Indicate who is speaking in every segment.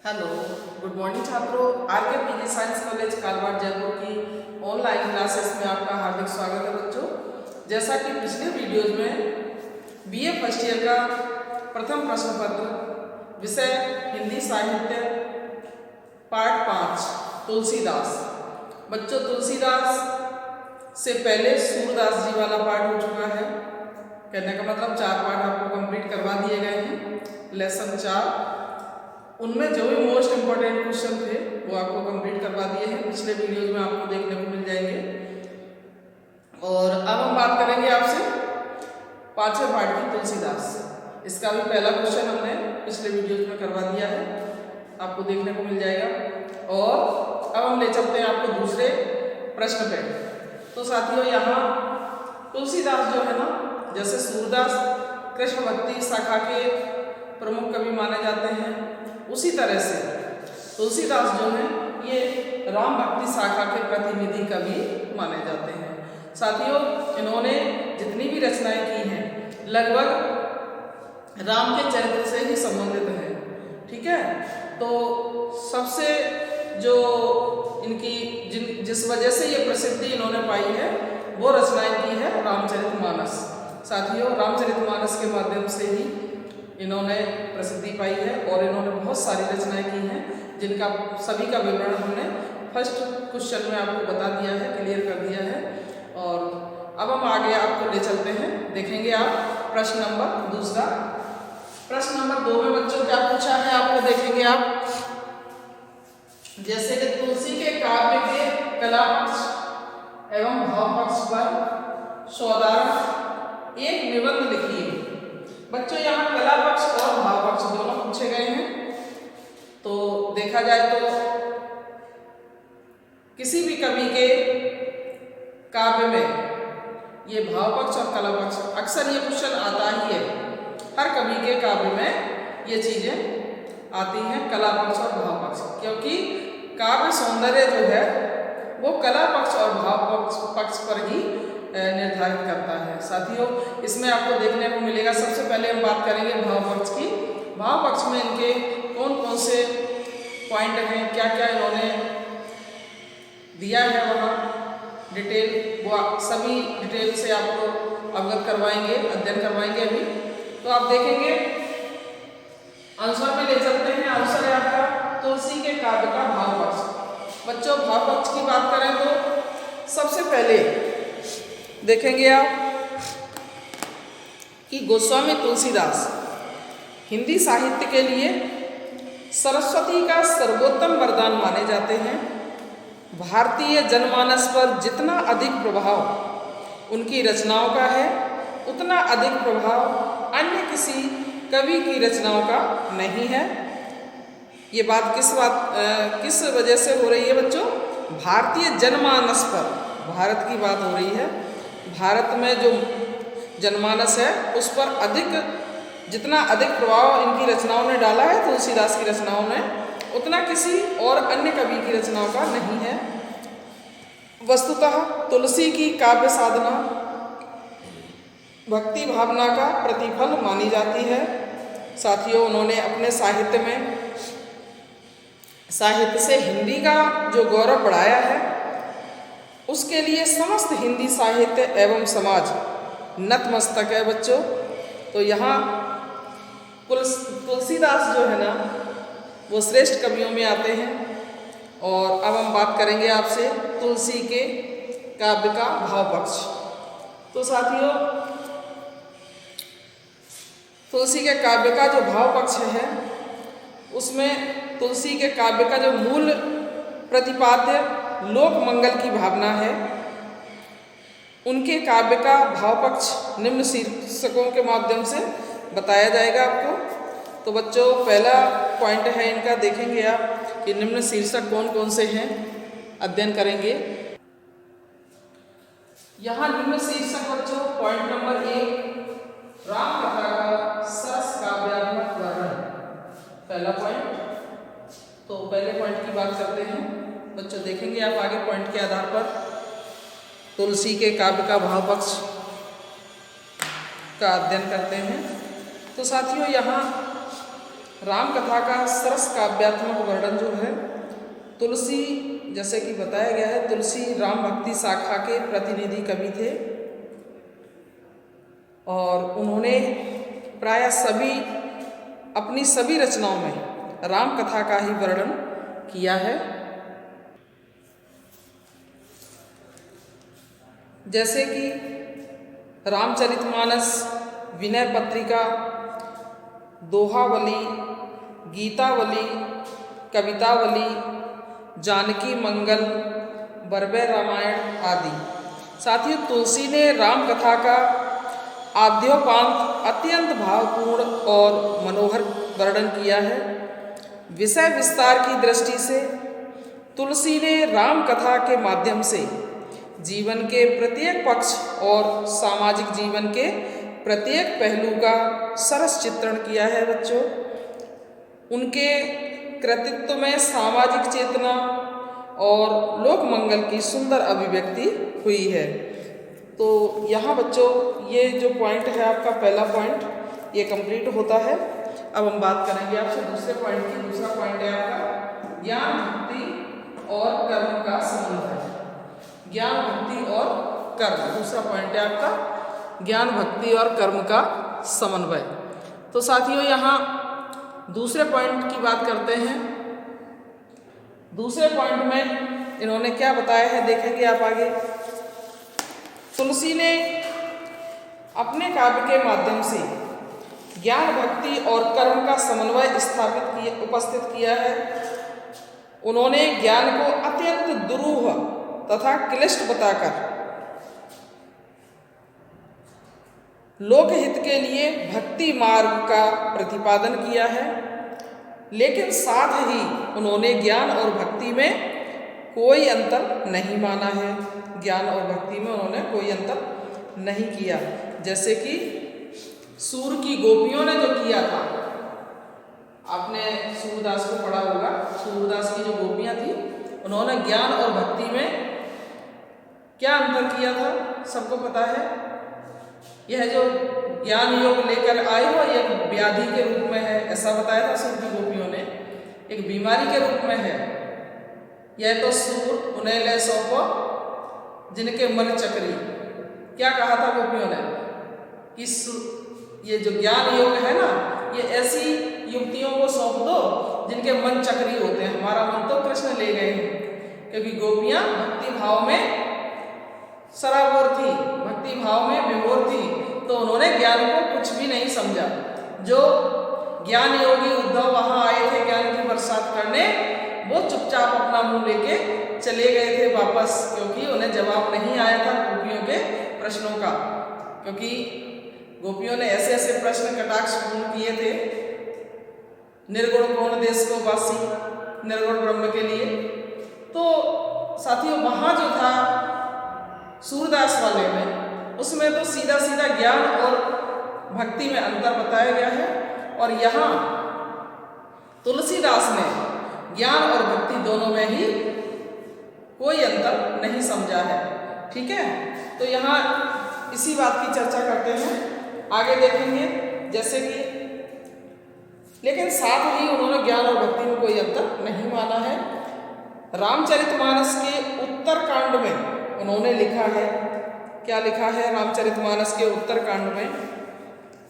Speaker 1: Hello, good morning छात्रों। R K PG science college Kalwad Jaipur की online classes में आपका हार्दिक स्वागत है बच्चों। जैसा कि पिछले वीडियोज में बीए फर्स्ट ईयर का प्रथम प्रश्न पत्र विषय हिंदी साहित्य पार्ट 5 तुलसीदास। बच्चों, तुलसीदास से पहले सूरदास जी वाला पार्ट हो चुका है। कहने का मतलब 4 पार्ट आपको कंप्लीट करवा दिए गए हैं। लेसन 4 उनमें जो भी मोस्ट इम्पोर्टेंट क्वेश्चन थे वो आपको कंप्लीट करवा दिए हैं। पिछले वीडियोज में आपको देखने को मिल जाएंगे। और अब हम बात करेंगे आपसे 5वें पार्ट की तुलसीदास। इसका भी पहला क्वेश्चन हमने पिछले वीडियोज में करवा दिया है, आपको देखने को मिल जाएगा। और अब हम ले चलते हैं आपको दूसरे प्रश्न पे। तो साथियों, यहाँ तुलसीदास जो है ना, जैसे सूरदास कृष्ण भक्ति शाखा के प्रमुख कवि माने जाते हैं, उसी तरह से तुलसीदास जो है ये राम भक्ति शाखा के प्रतिनिधि कवि माने जाते हैं। साथियों, इन्होंने जितनी भी रचनाएं की हैं लगभग राम के चरित्र से ही संबंधित हैं। ठीक है, तो सबसे जो इनकी जिस वजह से ये प्रसिद्धि इन्होंने पाई है वो रचनाएं की है रामचरितमानस। साथियों, रामचरितमानस के माध्यम से ही इन्होंने प्रसिद्धि पाई है और इन्होंने बहुत सारी रचनाएं की हैं जिनका सभी का विवरण हमने फर्स्ट क्वेश्चन में आपको बता दिया है, क्लियर कर दिया है। और अब हम आगे आपको ले चलते हैं, देखेंगे आप प्रश्न नंबर दूसरा। प्रश्न नंबर 2 में बच्चों क्या पूछा है आपको देखेंगे आप, जैसे कि तुलसी के काव्य के कला पक्ष एवं भाव पक्ष पर सौदारण एक निबंध लिखिए। बच्चों, यहाँ कला पक्ष और भाव पक्ष दोनों पूछे गए हैं। तो देखा जाए तो किसी भी कवि के काव्य में ये भाव पक्ष और कला पक्ष अक्सर ये क्वेश्चन आता ही है। हर कवि के काव्य में ये चीजें आती हैं, कला पक्ष और भाव पक्ष, क्योंकि काव्य सौंदर्य जो है वो कला पक्ष और भाव पक्ष पर ही निर्धारित करता है। साथियों, इसमें आपको देखने को मिलेगा, सबसे पहले हम बात करेंगे भाव पक्ष की। भाव पक्ष में इनके कौन कौन से पॉइंट हैं, क्या क्या इन्होंने दिया है वहाँ डिटेल, वो सभी डिटेल से आपको अवगत करवाएंगे, अध्ययन करवाएंगे अभी। तो आप देखेंगे आंसर में ले चलते हैं। आंसर है आपका तुलसी के काव्य का भाव पक्ष। बच्चों, भाव पक्ष की बात करें तो सबसे पहले देखेंगे आप कि गोस्वामी तुलसीदास हिंदी साहित्य के लिए सरस्वती का सर्वोत्तम वरदान माने जाते हैं। भारतीय जनमानस पर जितना अधिक प्रभाव उनकी रचनाओं का है, उतना अधिक प्रभाव अन्य किसी कवि की रचनाओं का नहीं है। ये बात किस वजह से हो रही है बच्चों? भारतीय जनमानस पर भारत की बात हो रही है। भारत में जो जनमानस है उस पर जितना अधिक प्रभाव इनकी रचनाओं ने डाला है, तुलसीदास की रचनाओं ने, उतना किसी और अन्य कवि की रचनाओं का नहीं है। वस्तुतः तुलसी की काव्य साधना भक्ति भावना का प्रतिफल मानी जाती है। साथियों, उन्होंने अपने साहित्य से हिंदी का जो गौरव बढ़ाया है, उसके लिए समस्त हिंदी साहित्य एवं समाज नतमस्तक है बच्चों। तो यहाँ तुलसीदास जो है ना वो श्रेष्ठ कवियों में आते हैं। और अब हम बात करेंगे आपसे तुलसी के काव्य का भाव पक्ष। तो साथियों, तुलसी के काव्य का जो भाव पक्ष है उसमें तुलसी के काव्य का जो मूल प्रतिपाद्य लोक मंगल की भावना है। उनके काव्य का भाव पक्ष निम्न शीर्षकों के माध्यम से बताया जाएगा आपको। तो बच्चों, पहला पॉइंट है इनका, देखेंगे आप कि निम्न शीर्षक कौन कौन से हैं, अध्ययन करेंगे। यहाँ निम्न शीर्षक बच्चों, पॉइंट नंबर 1, राम कथा का सरस काव्यात्मक वर्णन, पहला पॉइंट। तो पहले पॉइंट की बात करते हैं बच्चों, देखेंगे आप आगे पॉइंट के आधार पर तुलसी के काव्य का भाव पक्ष का अध्ययन करते हैं। तो साथियों, यहाँ राम कथा का सरस काव्यात्मक वर्णन जो है, तुलसी, जैसे कि बताया गया है, तुलसी राम भक्ति शाखा के प्रतिनिधि कवि थे और उन्होंने प्रायः अपनी सभी रचनाओं में राम कथा का ही वर्णन किया है। जैसे कि रामचरितमानस, विनय पत्रिका, दोहावली, गीतावली, कवितावली, जानकी मंगल, बरबे रामायण आदि। साथियों, तुलसी ने राम कथा का आद्योपांत अत्यंत भावपूर्ण और मनोहर वर्णन किया है। विषय विस्तार की दृष्टि से तुलसी ने राम कथा के माध्यम से जीवन के प्रत्येक पक्ष और सामाजिक जीवन के प्रत्येक पहलू का सरस चित्रण किया है। बच्चों, उनके कृतित्व में सामाजिक चेतना और लोक मंगल की सुंदर अभिव्यक्ति हुई है। तो यहाँ बच्चों ये जो पॉइंट है आपका पहला पॉइंट, ये कंप्लीट होता है। अब हम बात करेंगे आपसे दूसरे पॉइंट की। दूसरा पॉइंट है आपका ज्ञान, भक्ति और कर्म का समन्वय। ज्ञान, भक्ति और कर्म, दूसरा पॉइंट है आपका ज्ञान, भक्ति और कर्म का समन्वय। तो साथियों, यहाँ दूसरे पॉइंट की बात करते हैं। दूसरे पॉइंट में इन्होंने क्या बताया है, देखेंगे आप आगे। तुलसी ने अपने काव्य के माध्यम से ज्ञान, भक्ति और कर्म का समन्वय उपस्थित किया है। उन्होंने ज्ञान को अत्यंत दुरूह तथा क्लिष्ट बताकर लोकहित के लिए भक्ति मार्ग का प्रतिपादन किया है, लेकिन साथ ही उन्होंने ज्ञान और भक्ति में कोई अंतर नहीं माना है। ज्ञान और भक्ति में उन्होंने कोई अंतर नहीं किया। जैसे कि सूर की गोपियों ने जो किया था, आपने सूरदास को पढ़ा होगा। सूरदास की जो गोपियां थी, उन्होंने ज्ञान और भक्ति में क्या अंतर किया था, सबको पता है। यह जो ज्ञान योग लेकर आए हो, यह व्याधि के रूप में है, ऐसा बताया था सूर की गोपियों ने, एक बीमारी के रूप में है। यह तो सूर उन्हें ले सौंपो जिनके मन चक्री, क्या कहा था गोपियों ने कि ये जो ज्ञान योग है ना, ये ऐसी युक्तियों को सौंप दो जिनके मन चक्री होते हैं। हमारा मन तो कृष्ण ले गए हैं, क्योंकि गोपियां भक्ति भाव में सराबोर थी, भक्ति भाव में विभोर थी, तो उन्होंने ज्ञान को कुछ भी नहीं समझा। जो ज्ञान योगी उद्धव वहां आए थे ज्ञान की बरसात करने, वो चुपचाप अपना मुंह लेके चले गए थे वापस, क्योंकि उन्हें जवाब नहीं आया था गोपियों के प्रश्नों का। क्योंकि गोपियों ने ऐसे ऐसे प्रश्न कटाक्ष पूर्ण किए थे, निर्गुण कौन देश को वासी, निर्गुण ब्रह्म के लिए। तो साथियों, वहां जो था सूरदास वाले में, उसमें तो सीधा सीधा ज्ञान और भक्ति में अंतर बताया गया है, और यहाँ तुलसीदास ने ज्ञान और भक्ति दोनों में ही कोई अंतर नहीं समझा है। ठीक है, तो यहाँ इसी बात की चर्चा करते हैं, आगे देखेंगे। जैसे कि लेकिन साथ ही उन्होंने ज्ञान और भक्ति में कोई अंतर नहीं माना है। रामचरितमानस के उत्तरकांड में उन्होंने लिखा है, क्या लिखा है? रामचरितमानस के उत्तरकांड में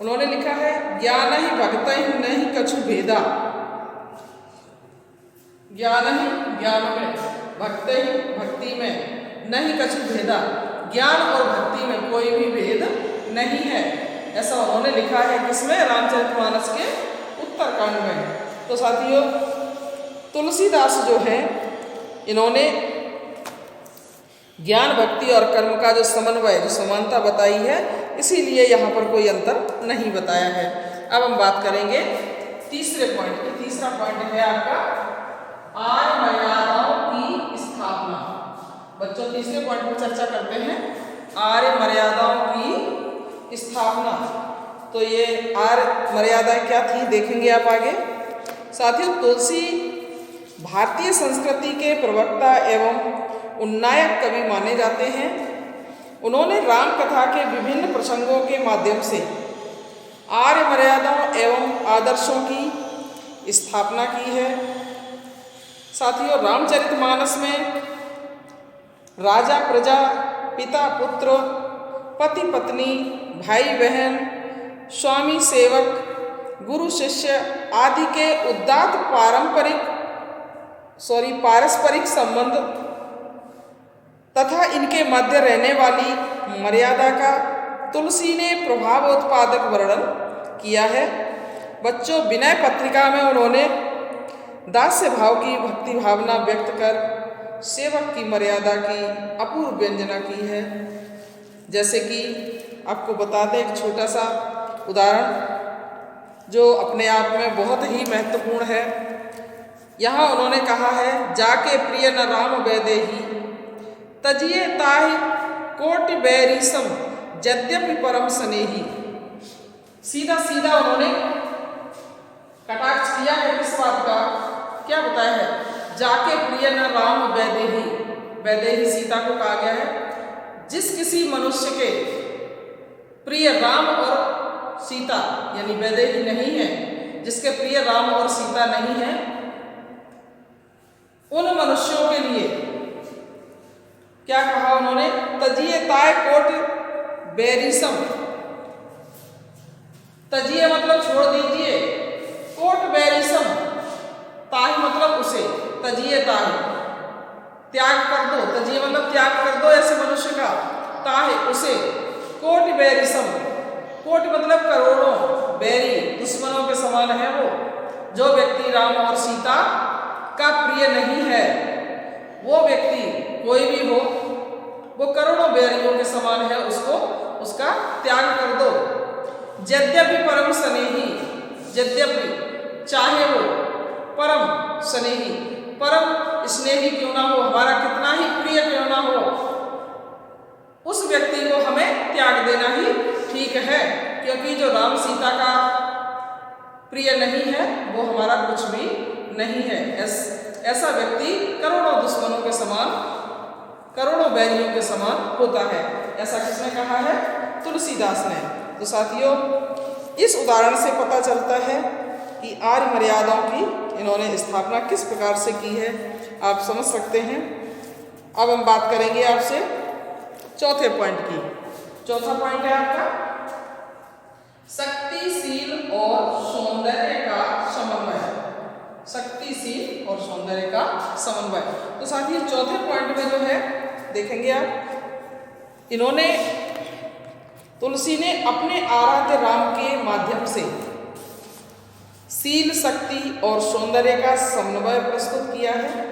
Speaker 1: उन्होंने लिखा है, ज्ञान ही भक्त ही नहीं कछु भेदा। ज्ञान ही ज्ञान में, भक्त ही भक्ति में, नहीं कछु भेदा। ज्ञान और भक्ति में कोई भी भेद नहीं है, ऐसा उन्होंने लिखा है। किसमें? रामचरितमानस के उत्तरकांड में। तो साथियों, तुलसीदास जो है, इन्होंने ज्ञान, भक्ति और कर्म का जो समन्वय, जो समानता बताई है, इसीलिए यहाँ पर कोई अंतर नहीं बताया है। अब हम बात करेंगे तीसरे पॉइंट की। तीसरा पॉइंट है आपका आर्य मर्यादाओं की स्थापना। बच्चों, तीसरे पॉइंट पर चर्चा करते हैं आर्य मर्यादाओं की स्थापना। तो ये आर्य मर्यादाएं क्या थी, देखेंगे आप आगे। साथियों, तुलसी भारतीय संस्कृति के प्रवक्ता एवं उन्नायक कवि माने जाते हैं। उन्होंने राम कथा के विभिन्न प्रसंगों के माध्यम से आर्य मर्यादाओं एवं आदर्शों की स्थापना की है। साथियों, रामचरितमानस में राजा प्रजा, पिता पुत्र, पति पत्नी, भाई बहन, स्वामी सेवक, गुरु शिष्य आदि के उदात्त पारस्परिक संबंध तथा इनके मध्य रहने वाली मर्यादा का तुलसी ने प्रभावोत्पादक वर्णन किया है। बच्चों, विनय पत्रिका में उन्होंने दास्य भाव की भक्ति भावना व्यक्त कर सेवक की मर्यादा की अपूर्व व्यंजना की है। जैसे कि आपको बता दें एक छोटा सा उदाहरण जो अपने आप में बहुत ही महत्वपूर्ण है। यहाँ उन्होंने कहा है, जाके प्रिय न राम वैदेही तजिए ताहि कोटि बैरी सम यद्यपि परम स्नेही। सीधा सीधा उन्होंने कटाक्ष किया है किस बात का, क्या बताया है, जाके प्रिय न राम वैदेही, वैदेही सीता को कहा गया है। जिस किसी मनुष्य के प्रिय राम और सीता यानी वैदेही नहीं है, जिसके प्रिय राम और सीता नहीं है, उन मनुष्यों के लिए क्या कहा उन्होंने, तजिए ताय कोट बैरिसम। तजिए मतलब छोड़ दीजिए, कोट बैरिसम ताही मतलब उसे, तजिए ताही त्याग कर दो, तजिए मतलब त्याग कर दो ऐसे मनुष्य का, ताहे उसे, कोट बैरिसम, कोट मतलब करोड़ों, बैरी दुश्मनों के समान है वो। जो व्यक्ति राम और सीता का प्रिय नहीं है, वो व्यक्ति कोई भी हो, वो करोड़ों बैरियों के समान है, उसको उसका त्याग कर दो। यद्यपि परम स्नेही, यद्यपि चाहे वो परम स्नेही, परम स्नेही क्यों ना हो, हमारा कितना ही प्रिय क्यों ना हो, उस व्यक्ति को हमें त्याग देना ही ठीक है। क्योंकि जो राम सीता का प्रिय नहीं है वो हमारा कुछ भी नहीं है। ऐसा व्यक्ति करोड़ों दुश्मनों के समान, करोड़ों बैरियों के समान होता है। ऐसा किसने कहा है, तुलसीदास ने। तो साथियों, इस उदाहरण से पता चलता है कि आर्य मर्यादाओं की इन्होंने स्थापना किस प्रकार से की है, आप समझ सकते हैं। अब हम बात करेंगे आपसे चौथे पॉइंट की। चौथा पॉइंट है आपका शक्तिशील और सौंदर्य का समन्वय। शक्तिशील और सौंदर्य का समन्वय। तो साथियों, चौथे पॉइंट में जो है देखेंगे आप, इन्होंने तुलसी ने अपने आराध्य राम के माध्यम से शील, शक्ति और सौंदर्य का समन्वय प्रस्तुत किया है।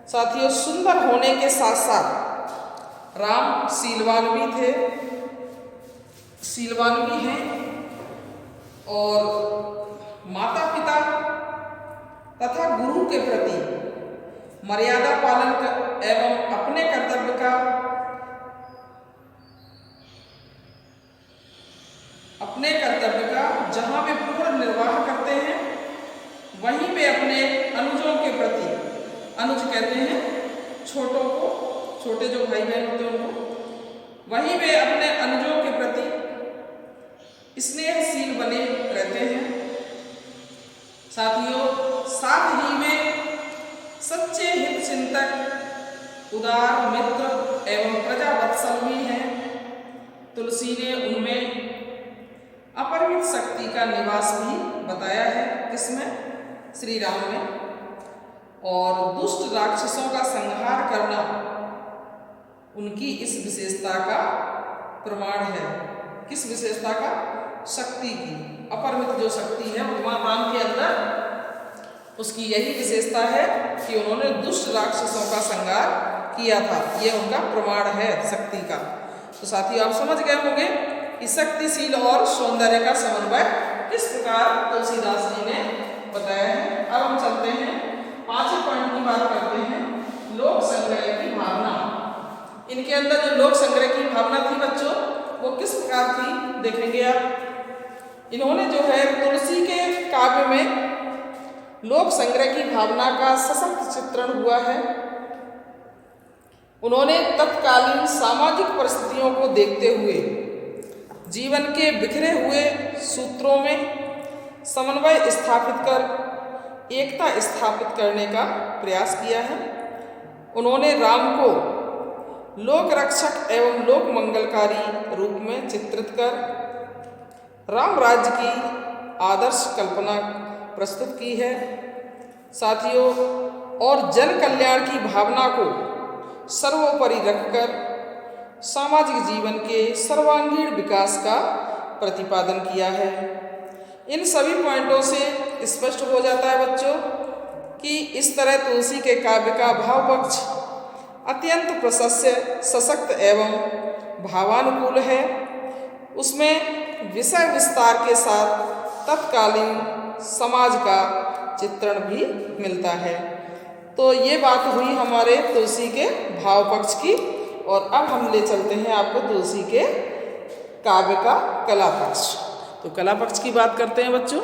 Speaker 1: साथियों, सुंदर होने के साथ साथ राम शीलवान भी थे, शीलवान भी हैं, और माता पिता तथा गुरु के प्रति मर्यादा पालन कर एवं अपने कर्तव्य का जहाँ वे पूर्ण निर्वाह करते हैं, वहीं पे अपने अनुजों के प्रति, अनुज कहते हैं छोटों को, छोटे जो भाई बहन होते हैं उनको, वहीं वे अपने अनुजों के प्रति स्नेहशील बने रहते हैं। साथियों, साथ ही में सच्चे हित चिंतक, उदार मित्र एवं प्रजावत्सल भी हैं। तुलसी ने उनमें अपरिमित शक्ति का निवास भी बताया है, किसमें, श्री राम में। और दुष्ट राक्षसों का संहार करना उनकी इस विशेषता का प्रमाण है। किस विशेषता का, शक्ति की, अपरिमित जो शक्ति है भगवान राम के अंदर, उसकी यही विशेषता है कि उन्होंने दुष्ट राक्षसों का संहार किया था। यह उनका प्रमाण है शक्ति का। तो साथियों, आप समझ गए होंगे कि शक्तिशील और सौंदर्य का समन्वय किस प्रकार तुलसीदास जी ने बताया है। अब हम चलते हैं पांचवें पॉइंट की बात करते हैं, लोक संग्रह की भावना। इनके अंदर जो लोक संग्रह की भावना थी बच्चों, वो किस प्रकार थी देखेंगे आप। इन्होंने जो है तुलसी के काव्य में लोक संग्रह की भावना का सशक्त चित्रण हुआ है। उन्होंने तत्कालीन सामाजिक परिस्थितियों को देखते हुए जीवन के बिखरे हुए सूत्रों में समन्वय स्थापित कर एकता स्थापित करने का प्रयास किया है। उन्होंने राम को लोक रक्षक एवं लोक मंगलकारी रूप में चित्रित कर राम राज्य की आदर्श कल्पना प्रस्तुत की है। साथियों, और जन कल्याण की भावना को सर्वोपरि रखकर सामाजिक जीवन के सर्वांगीण विकास का प्रतिपादन किया है। इन सभी पॉइंटों से स्पष्ट हो जाता है बच्चों कि इस तरह तुलसी के काव्य का भाव पक्ष अत्यंत प्रशस्य, सशक्त एवं भावानुकूल है। उसमें विषय विस्तार के साथ तत्कालीन समाज का चित्रण भी मिलता है। तो ये बात हुई हमारे तुलसी के भाव पक्ष की, और अब हम ले चलते हैं आपको तुलसी के काव्य का कला पक्ष। तो कला पक्ष की बात करते हैं बच्चों।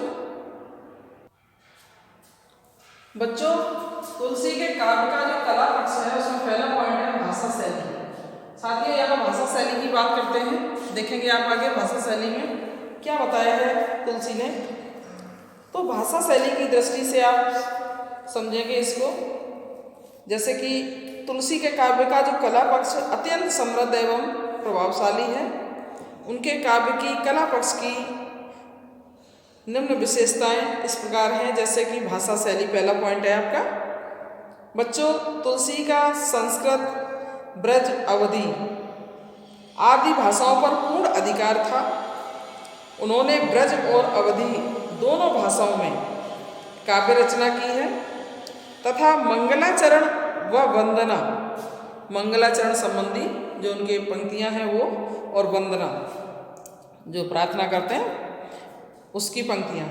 Speaker 1: तुलसी के काव्य का जो कला पक्ष है उसमें पहला पॉइंट है भाषा शैली। साथियों, यहाँ भाषा शैली की बात करते हैं। देखेंगे आप आगे भाषा शैली में क्या बताया है तुलसी ने। तो भाषा शैली की दृष्टि से आप समझेंगे इसको, जैसे कि तुलसी के काव्य का जो कला पक्ष अत्यंत समृद्ध एवं प्रभावशाली है। उनके काव्य की कला पक्ष की निम्न विशेषताएं इस प्रकार हैं, जैसे कि भाषा शैली पहला पॉइंट है आपका। बच्चों, तुलसी का संस्कृत, ब्रज, अवधी आदि भाषाओं पर पूर्ण अधिकार था। उन्होंने ब्रज और अवधी दोनों भाषाओं में काव्य रचना की है तथा मंगलाचरण व वंदना, मंगलाचरण संबंधी जो उनके पंक्तियां हैं वो, और वंदना जो प्रार्थना करते हैं उसकी पंक्तियां,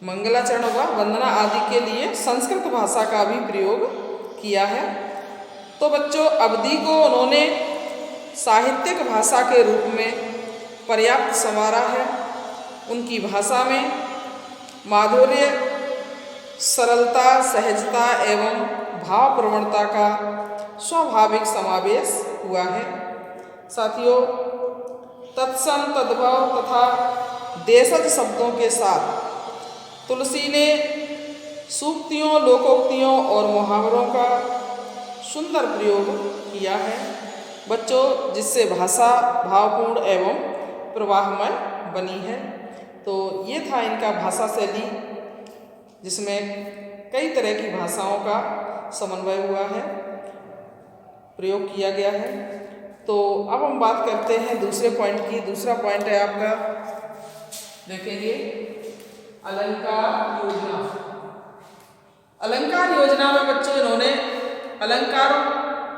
Speaker 1: मंगलाचरण व वंदना आदि के लिए संस्कृत भाषा का भी प्रयोग किया है। तो बच्चों, अवधी को उन्होंने साहित्यिक भाषा के रूप में पर्याप्त संवारा है। उनकी भाषा में माधुर्य, सरलता, सहजता एवं भाव प्रवणता का स्वाभाविक समावेश हुआ है। साथियों, तत्सम, तद्भव तथा देशज शब्दों के साथ तुलसी ने सूक्तियों, लोकोक्तियों और मुहावरों का सुंदर प्रयोग किया है बच्चों, जिससे भाषा भावपूर्ण एवं प्रवाहमय बनी है। तो ये था इनका भाषा शैली, जिसमें कई तरह की भाषाओं का समन्वय हुआ है, प्रयोग किया गया है। तो अब हम बात करते हैं दूसरे पॉइंट की। दूसरा पॉइंट है आपका, देखेंगे अलंकार योजना। अलंकार योजना में बच्चों इन्होंने अलंकारों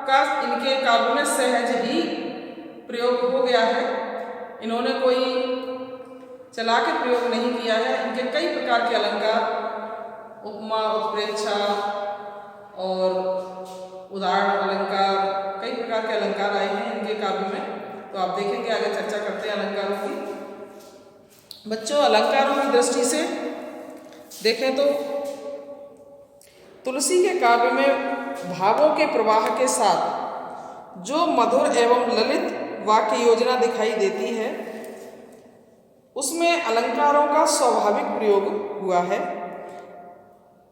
Speaker 1: का इनके काव्य में सहज ही प्रयोग हो गया है। इन्होंने कोई चला के प्रयोग नहीं किया है। इनके कई प्रकार के अलंकार, उपमा, उत्प्रेक्षा और उदाहरण अलंकार, कई प्रकार के अलंकार आए हैं इनके काव्य में। तो आप देखेंगे, आगे चर्चा करते हैं अलंकारों की। बच्चों, अलंकारों की दृष्टि से देखें तो तुलसी के काव्य में भावों के प्रवाह के साथ जो मधुर एवं ललित वाक्य योजना दिखाई देती है, उसमें अलंकारों का स्वाभाविक प्रयोग हुआ है,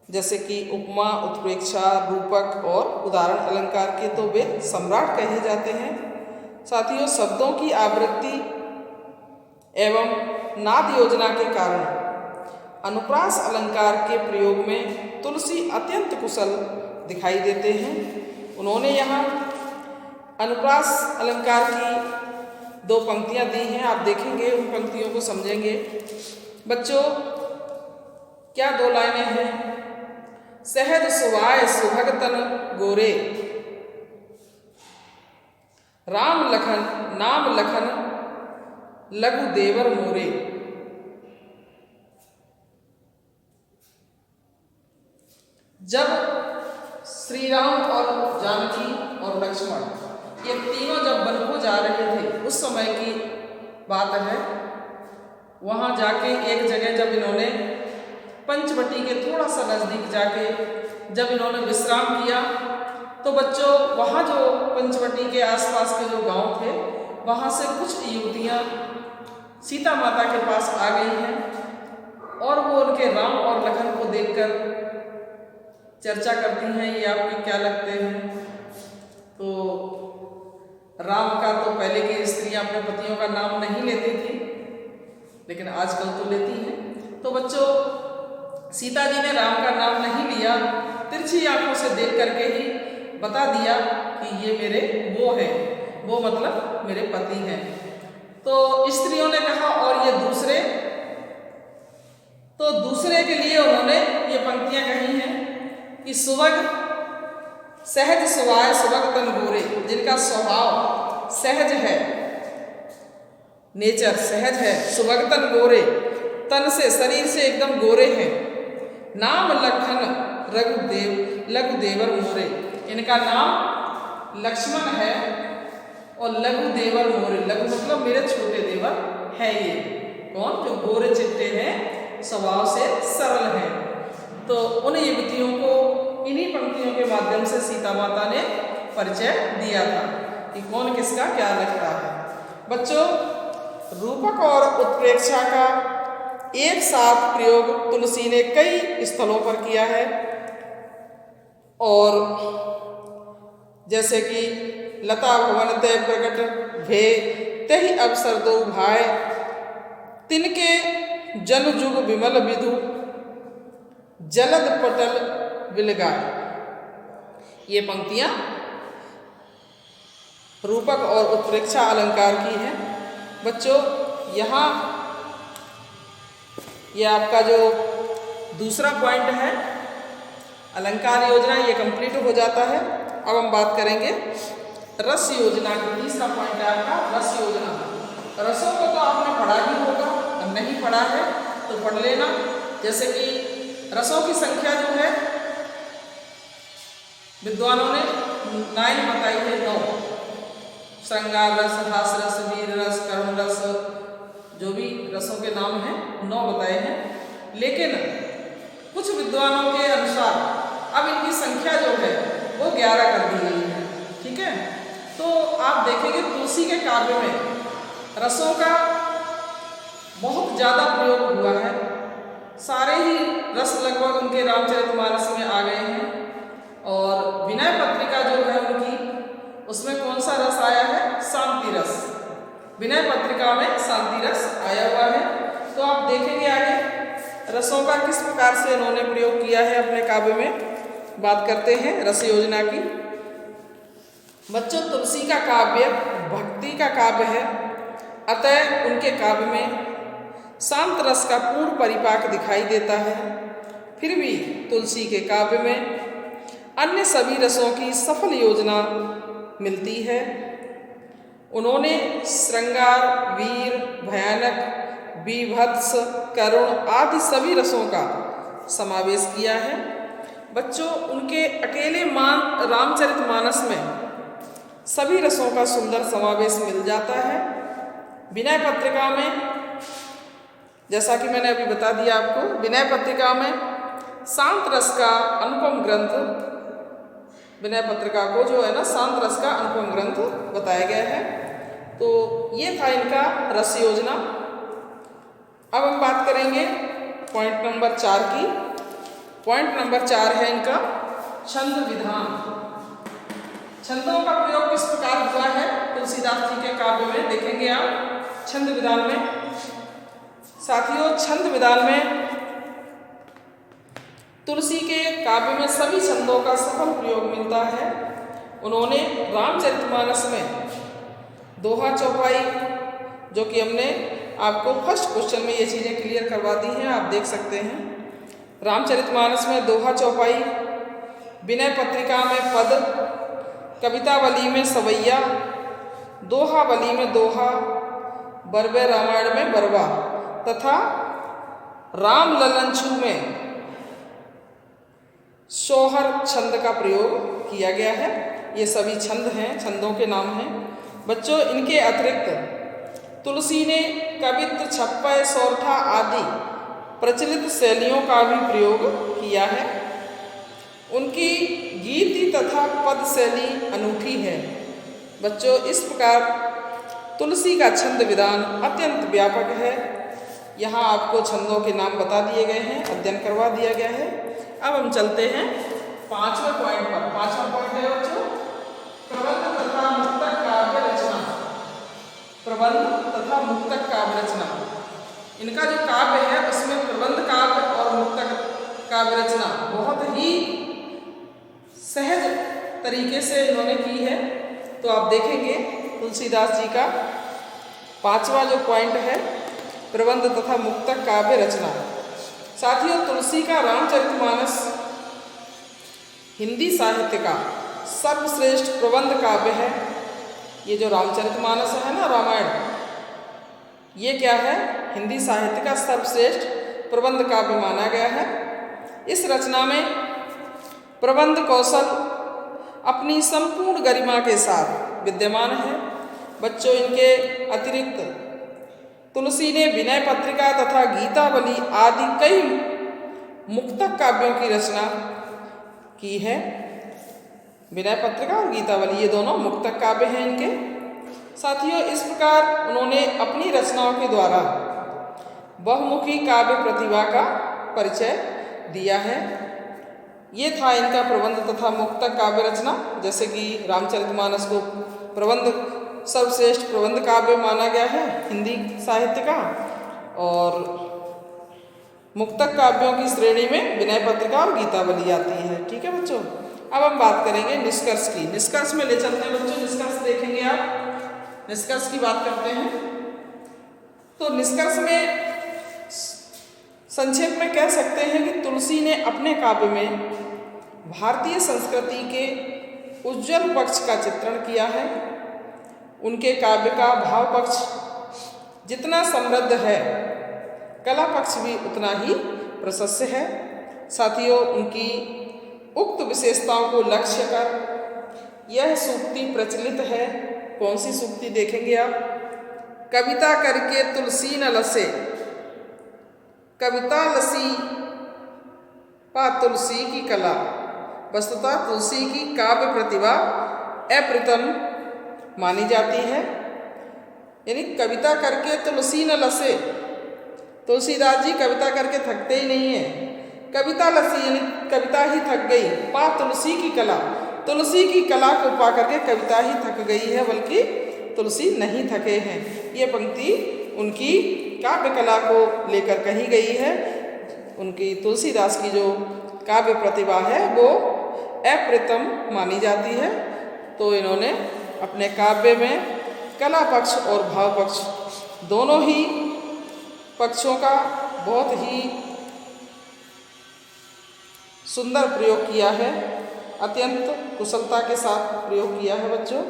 Speaker 1: जैसे कि उपमा, उत्प्रेक्षा, रूपक और उदाहरण अलंकार के तो वे सम्राट कहे जाते हैं। साथियों, शब्दों की आवृत्ति एवं नाद योजना के कारण अनुप्रास अलंकार के प्रयोग में तुलसी अत्यंत कुशल दिखाई देते हैं। उन्होंने यहाँ अनुप्रास अलंकार की दो पंक्तियाँ दी हैं, आप देखेंगे, उन पंक्तियों को समझेंगे। बच्चों, क्या दो लाइनें हैं? सहज सुवाय सुभग तन गोरे, राम लखन नाम लखन लघु देवर मोरे। जब श्री राम और जानकी और लक्ष्मण ये तीनों जब वन को जा रहे थे, उस समय की बात है। वहाँ जाके एक जगह जब इन्होंने पंचवटी के थोड़ा सा नज़दीक जाके जब इन्होंने विश्राम किया, तो बच्चों वहाँ जो पंचवटी के आसपास के जो गांव थे, वहाँ से कुछ युवतियाँ सीता माता के पास आ गई हैं और वो उनके राम और लखन को देखकर चर्चा करती हैं, ये आपके क्या लगते हैं? तो राम का तो पहले की स्त्रियां अपने पतियों का नाम नहीं लेती थी, लेकिन आजकल तो लेती हैं। तो बच्चों, सीता जी ने राम का नाम नहीं लिया, तिरछी आंखों से देख करके ही बता दिया कि ये मेरे वो है, वो मतलब मेरे पति हैं। तो स्त्रियों ने कहा और ये दूसरे, तो दूसरे के लिए उन्होंने ये पंक्तियां कही हैं कि सुवग सहज सुवाय सुवग तन गोरे, जिनका स्वभाव सहज है, नेचर सहज है, सुवग तन गोरे, तन से शरीर से एकदम गोरे हैं। नाम लखन लघुदेवर मोरे, इनका नाम लक्ष्मण है और लघुदेवर मोरे, लघु मतलब मेरे छोटे देवर है। ये कौन? जो गोरे चिट्टे हैं, स्वभाव से सरल हैं। तो उन युवतियों को इन्हीं पंक्तियों के माध्यम से सीता माता ने परिचय दिया था कि कौन किसका क्या लगता है। बच्चों, रूपक और उत्प्रेक्षा का एक साथ प्रयोग तुलसी ने कई स्थलों पर किया है, और जैसे कि लता भवन ते प्रकट भे तहि अवसर दो भाई, तिनके जन जुग विमल विधु जलद पटल विलगाय। ये पंक्तियां रूपक और उत्प्रेक्षा अलंकार की हैं। बच्चों, यहाँ ये आपका जो दूसरा पॉइंट है अलंकार योजना, ये कंप्लीट हो जाता है। अब हम बात करेंगे रस योजना की। तीसरा पॉइंट है आपका रस योजना। रसों को तो आपने पढ़ा ही होगा, नहीं पढ़ा है तो पढ़ लेना। जैसे कि रसों की संख्या जो है विद्वानों ने 9 बताई है, 9। श्रृंगार रस, हास रस, वीर रस, करुण रस, जो भी रसों के नाम हैं 9 बताए हैं। लेकिन कुछ विद्वानों के अनुसार अब इनकी संख्या जो है वो 11 कर दी गई है। ठीक है, तो आप देखेंगे तुलसी के काव्य में रसों का बहुत ज़्यादा प्रयोग हुआ है। सारे ही रस लगभग उनके रामचरितमानस में आ गए हैं। और विनय पत्रिका जो है उनकी, उसमें कौन सा रस आया है? शांति रस। विनय पत्रिका में शांति रस आया हुआ है। तो आप देखेंगे आगे रसों का किस प्रकार से इन्होंने प्रयोग किया है अपने काव्य में। बात करते हैं रस योजना की। बच्चों, तुलसी का काव्य भक्ति का काव्य है, अतः उनके काव्य में शांत रस का पूर्ण परिपाक दिखाई देता है। फिर भी तुलसी के काव्य में अन्य सभी रसों की सफल योजना मिलती है। उन्होंने श्रृंगार, वीर, भयानक, बीभत्स, करुण आदि सभी रसों का समावेश किया है। बच्चों, उनके अकेले रामचरितमानस में सभी रसों का सुंदर समावेश मिल जाता है। विनय पत्रिका में, जैसा कि मैंने अभी बता दिया आपको, विनय पत्रिका में शांत रस का अनुपम ग्रंथ, विनय पत्रिका को जो है ना शांत रस का अनुपम ग्रंथ बताया गया है। तो ये था इनका रस योजना। अब हम बात करेंगे पॉइंट नंबर 4 की। पॉइंट नंबर 4 है इनका छंद विधान। छंदों का प्रयोग किस प्रकार हुआ है तुलसीदास जी के काव्य में, देखेंगे आप छंद विधान में। साथियों, छंद विधान में तुलसी के काव्य में सभी छंदों का सफल प्रयोग मिलता है। उन्होंने रामचरितमानस में दोहा चौपाई, जो कि हमने आपको फर्स्ट क्वेश्चन में ये चीज़ें क्लियर करवा दी हैं, आप देख सकते हैं। रामचरितमानस में दोहा चौपाई, विनय पत्रिका में पद, कवितावली में सवैया, दोहावली में दोहा, बरवे रामायण में बरवा तथा राम ललनछू में सोहर छंद का प्रयोग किया गया है। ये सभी छंद हैं, छंदों के नाम हैं। बच्चों, इनके अतिरिक्त तुलसी ने कवित्त, छप्पय, सौरठा आदि प्रचलित शैलियों का भी प्रयोग किया है। उनकी गीति तथा पद शैली अनूठी है। बच्चों, इस प्रकार तुलसी का छंद विधान अत्यंत व्यापक है। यहाँ आपको छंदों के नाम बता दिए गए हैं, अध्ययन करवा दिया गया है। अब हम चलते हैं 5वें पॉइंट पर। 5वां पॉइंट है बच्चों प्रबंध तथा मुक्तक काव्य रचना। प्रबंध तथा मुक्तक काव्य रचना, इनका जो काव्य है उसमें प्रबंध काव्य और मुक्तक काव्य रचना बहुत ही सहज तरीके से इन्होंने की है। तो आप देखेंगे तुलसीदास जी का 5वां जो पॉइंट है प्रबंध तथा मुक्तक काव्य रचना। साथियों, तुलसी का रामचरितमानस हिंदी साहित्य का सर्वश्रेष्ठ प्रबंध काव्य है। ये जो रामचरितमानस है ना, रामायण, ये क्या है? हिंदी साहित्य का सर्वश्रेष्ठ प्रबंध काव्य माना गया है। इस रचना में प्रबंध कौशल अपनी संपूर्ण गरिमा के साथ विद्यमान है। बच्चों, इनके अतिरिक्त तुलसी ने विनय पत्रिका तथा गीतावली आदि कई मुक्तक काव्यों की रचना की है। विनय पत्रिका और गीतावली ये दोनों मुक्तक काव्य हैं इनके। साथियों, इस प्रकार उन्होंने अपनी रचनाओं के द्वारा बहुमुखी काव्य प्रतिभा का परिचय दिया है। ये था इनका प्रबंध तथा मुक्तक काव्य रचना। जैसे कि रामचरितमानस को प्रबंध सर्वश्रेष्ठ प्रबंध काव्य माना गया है हिंदी साहित्य का, और मुक्तक काव्यों की श्रेणी में विनय पत्रिका और गीतावली आती है। ठीक है बच्चों, अब हम बात करेंगे निष्कर्ष की। निष्कर्ष में ले चलते हैं बच्चों, निष्कर्ष देखेंगे आप। निष्कर्ष की बात करते हैं तो निष्कर्ष में संक्षेप में कह सकते हैं कि तुलसी ने अपने काव्य में भारतीय संस्कृति के उज्जवल पक्ष का चित्रण किया है। उनके काव्य का भाव पक्ष जितना समृद्ध है, कला पक्ष भी उतना ही प्रशस्त है। साथियों, उनकी उक्त विशेषताओं को लक्ष्य कर यह सूक्ति प्रचलित है। कौन सी सूक्ति देखेंगे आप? कविता करके तुलसी न लसे, कविता लसी पा तुलसी की कला। वस्तुतः तुलसी की काव्य प्रतिभा अप्रतिम मानी जाती है। यानी कविता करके तुलसी न लसे, तुलसीदास जी कविता करके थकते ही नहीं है। कविता लसी यानी कविता ही थक गई, पा तुलसी की कला, तुलसी की कला को पा करके कविता ही थक गई है, बल्कि तुलसी नहीं थके हैं। ये पंक्ति उनकी काव्य कला को लेकर कही गई है। उनकी तुलसीदास की जो काव्य प्रतिभा है वो अप्रतिम मानी जाती है। तो इन्होंने अपने काव्य में कला पक्ष और भाव पक्ष दोनों ही पक्षों का बहुत ही सुंदर प्रयोग किया है, अत्यंत कुशलता के साथ प्रयोग किया है। बच्चों,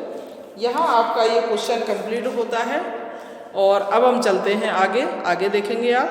Speaker 1: यहाँ आपका ये क्वेश्चन कंप्लीट होता है और अब हम चलते हैं आगे। आगे देखेंगे आप।